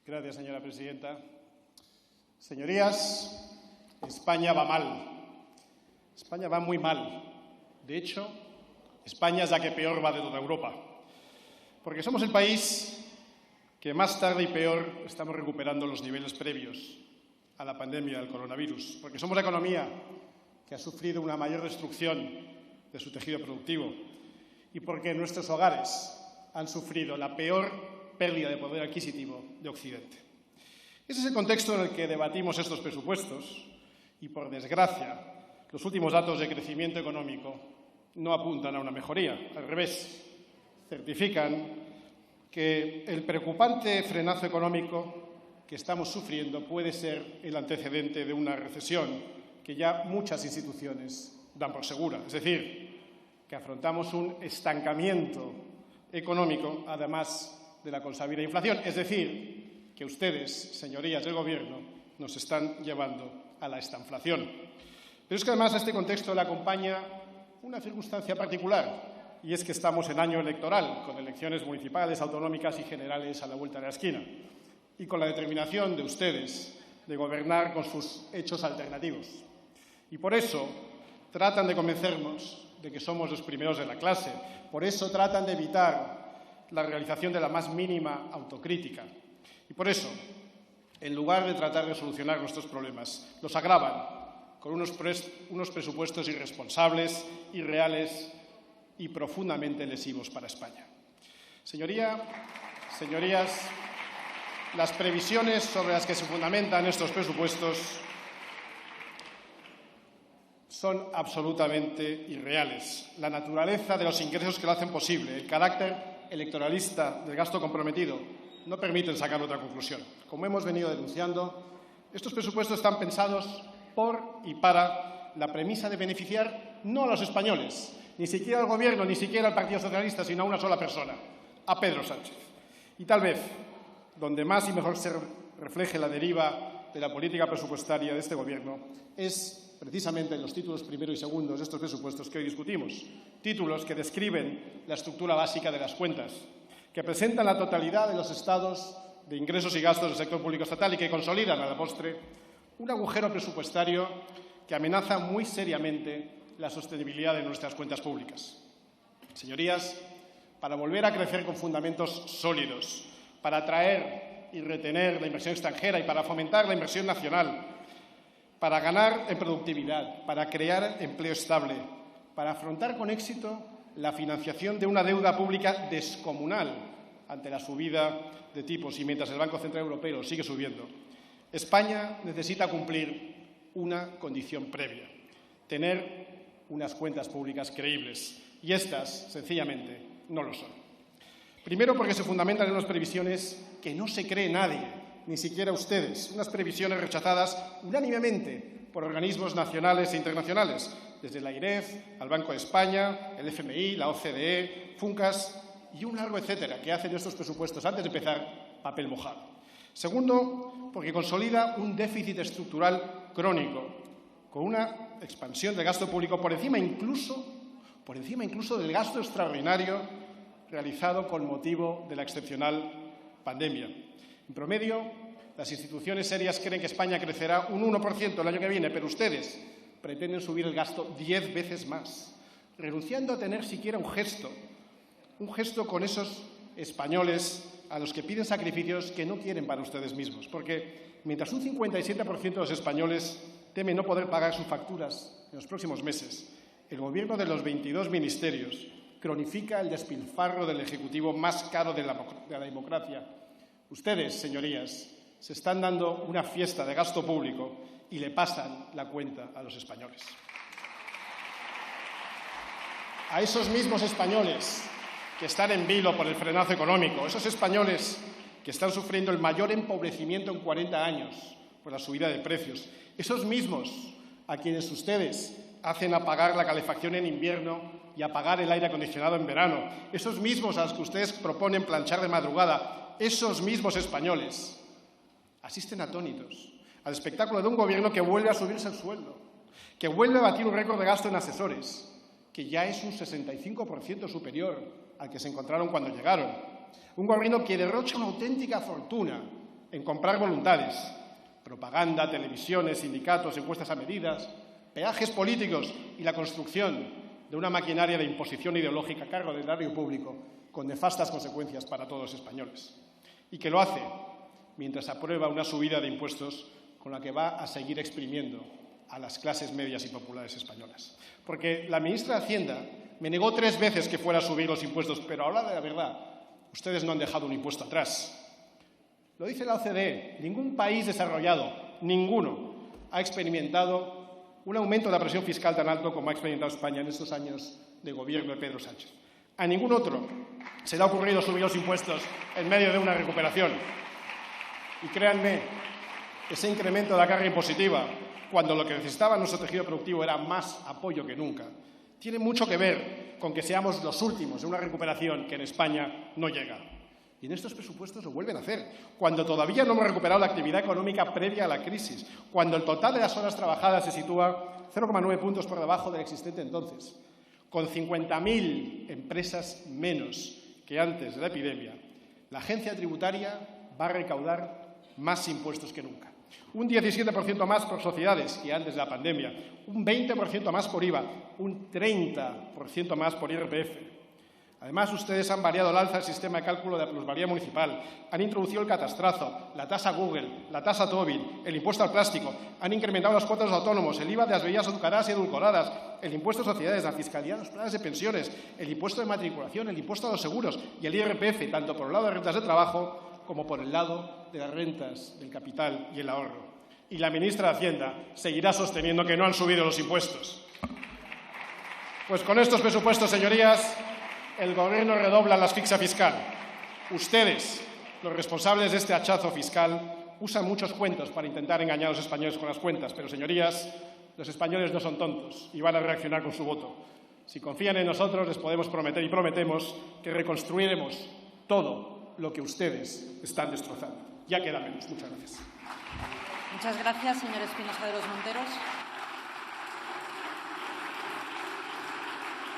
Gracias, señora presidenta. Señorías, España va mal. España va muy mal. De hecho, España es la que peor va de toda Europa. Porque somos el país que más tarde y peor estamos recuperando los niveles previos a la pandemia del coronavirus. Porque somos la economía que ha sufrido una mayor destrucción de su tejido productivo. Y porque nuestros hogares han sufrido la peor pérdida de poder adquisitivo de Occidente. Ese es el contexto en el que debatimos estos presupuestos y, por desgracia, los últimos datos de crecimiento económico no apuntan a una mejoría. Al revés, certifican que el preocupante frenazo económico que estamos sufriendo puede ser el antecedente de una recesión que ya muchas instituciones dan por segura. Es decir, que afrontamos un estancamiento económico, además de la consabida inflación. Es decir, que ustedes, señorías del Gobierno, nos están llevando a la estanflación. Pero es que además a este contexto le acompaña una circunstancia particular, y es que estamos en año electoral, con elecciones municipales, autonómicas y generales a la vuelta de la esquina, y con la determinación de ustedes de gobernar con sus hechos alternativos. Y por eso tratan de convencernos de que somos los primeros de la clase. Por eso tratan de evitar la realización de la más mínima autocrítica. Y por eso, en lugar de tratar de solucionar nuestros problemas, los agravan con unos presupuestos irresponsables, irreales y profundamente lesivos para España. Señorías, las previsiones sobre las que se fundamentan estos presupuestos son absolutamente irreales. La naturaleza de los ingresos que lo hacen posible, el carácter electoralista del gasto comprometido, no permiten sacar otra conclusión. Como hemos venido denunciando, estos presupuestos están pensados por y para la premisa de beneficiar no a los españoles, ni siquiera al Gobierno, ni siquiera al Partido Socialista, sino a una sola persona, a Pedro Sánchez. Y tal vez, donde más y mejor se refleje la deriva de la política presupuestaria de este Gobierno, es precisamente en los títulos primero y segundo de estos presupuestos que hoy discutimos. Títulos que describen la estructura básica de las cuentas, que presentan la totalidad de los estados de ingresos y gastos del sector público estatal y que consolidan a la postre un agujero presupuestario que amenaza muy seriamente la sostenibilidad de nuestras cuentas públicas. Señorías, para volver a crecer con fundamentos sólidos, para atraer y retener la inversión extranjera y para fomentar la inversión nacional, para ganar en productividad, para crear empleo estable, para afrontar con éxito la financiación de una deuda pública descomunal ante la subida de tipos y mientras el Banco Central Europeo sigue subiendo, España necesita cumplir una condición previa: tener unas cuentas públicas creíbles. Y estas, sencillamente, no lo son. Primero, porque se fundamentan en unas previsiones que no se cree nadie, ni siquiera ustedes, unas previsiones rechazadas unánimemente por organismos nacionales e internacionales, desde la AIREF al Banco de España, el FMI, la OCDE, FUNCAS y un largo etcétera que hacen estos presupuestos, antes de empezar, papel mojado. Segundo, porque consolida un déficit estructural crónico, con una expansión del gasto público por encima incluso del gasto extraordinario realizado con motivo de la excepcional pandemia. En promedio, las instituciones serias creen que España crecerá un 1% el año que viene, pero ustedes pretenden subir el gasto 10 veces más, renunciando a tener siquiera un gesto con esos españoles a los que piden sacrificios que no quieren para ustedes mismos. Porque mientras un 57% de los españoles teme no poder pagar sus facturas en los próximos meses, el Gobierno de los 22 ministerios cronifica el despilfarro del Ejecutivo más caro de la democracia. Ustedes, señorías, se están dando una fiesta de gasto público y le pasan la cuenta a los españoles. A esos mismos españoles que están en vilo por el frenazo económico, esos españoles que están sufriendo el mayor empobrecimiento en 40 años por la subida de precios, esos mismos a quienes ustedes hacen apagar la calefacción en invierno y apagar el aire acondicionado en verano, esos mismos a los que ustedes proponen planchar de madrugada, esos mismos españoles asisten atónitos al espectáculo de un Gobierno que vuelve a subirse el sueldo, que vuelve a batir un récord de gasto en asesores, que ya es un 65% superior al que se encontraron cuando llegaron. Un Gobierno que derrocha una auténtica fortuna en comprar voluntades, propaganda, televisiones, sindicatos, encuestas a medidas, peajes políticos y la construcción de una maquinaria de imposición ideológica a cargo del erario público con nefastas consecuencias para todos los españoles. Y que lo hace mientras aprueba una subida de impuestos con la que va a seguir exprimiendo a las clases medias y populares españolas. Porque la ministra de Hacienda me negó 3 veces que fuera a subir los impuestos, pero ahora de la verdad, ustedes no han dejado un impuesto atrás. Lo dice la OCDE, ningún país desarrollado, ninguno, ha experimentado un aumento de la presión fiscal tan alto como ha experimentado España en estos años de gobierno de Pedro Sánchez. A ningún otro se le ha ocurrido subir los impuestos en medio de una recuperación. Y créanme, ese incremento de la carga impositiva, cuando lo que necesitaba nuestro tejido productivo era más apoyo que nunca, tiene mucho que ver con que seamos los últimos en una recuperación que en España no llega. Y en estos presupuestos lo vuelven a hacer, cuando todavía no hemos recuperado la actividad económica previa a la crisis, cuando el total de las horas trabajadas se sitúa 0,9 puntos por debajo del existente entonces, con 50.000 empresas menos que antes de la epidemia, la agencia tributaria va a recaudar más impuestos que nunca. Un 17% más por sociedades que antes de la pandemia, un 20% más por IVA, un 30% más por IRPF. Además, ustedes han variado al alza el sistema de cálculo de la plusvalía municipal, han introducido el catastrazo, la tasa Google, la tasa Tobin, el impuesto al plástico, han incrementado las cuotas de los autónomos, el IVA de las bebidas azucaradas y edulcoradas, el impuesto a sociedades, la fiscalidad de los planes de pensiones, el impuesto de matriculación, el impuesto a los seguros y el IRPF, tanto por el lado de rentas de trabajo como por el lado de las rentas del capital y el ahorro. Y la ministra de Hacienda seguirá sosteniendo que no han subido los impuestos. Pues con estos presupuestos, señorías, el Gobierno redobla la asfixia fiscal. Ustedes, los responsables de este hachazo fiscal, usan muchos cuentos para intentar engañar a los españoles con las cuentas, pero, señorías, los españoles no son tontos y van a reaccionar con su voto. Si confían en nosotros, les podemos prometer y prometemos que reconstruiremos todo lo que ustedes están destrozando. Ya queda menos. Muchas gracias. Muchas gracias, señor Espinosa de los Monteros.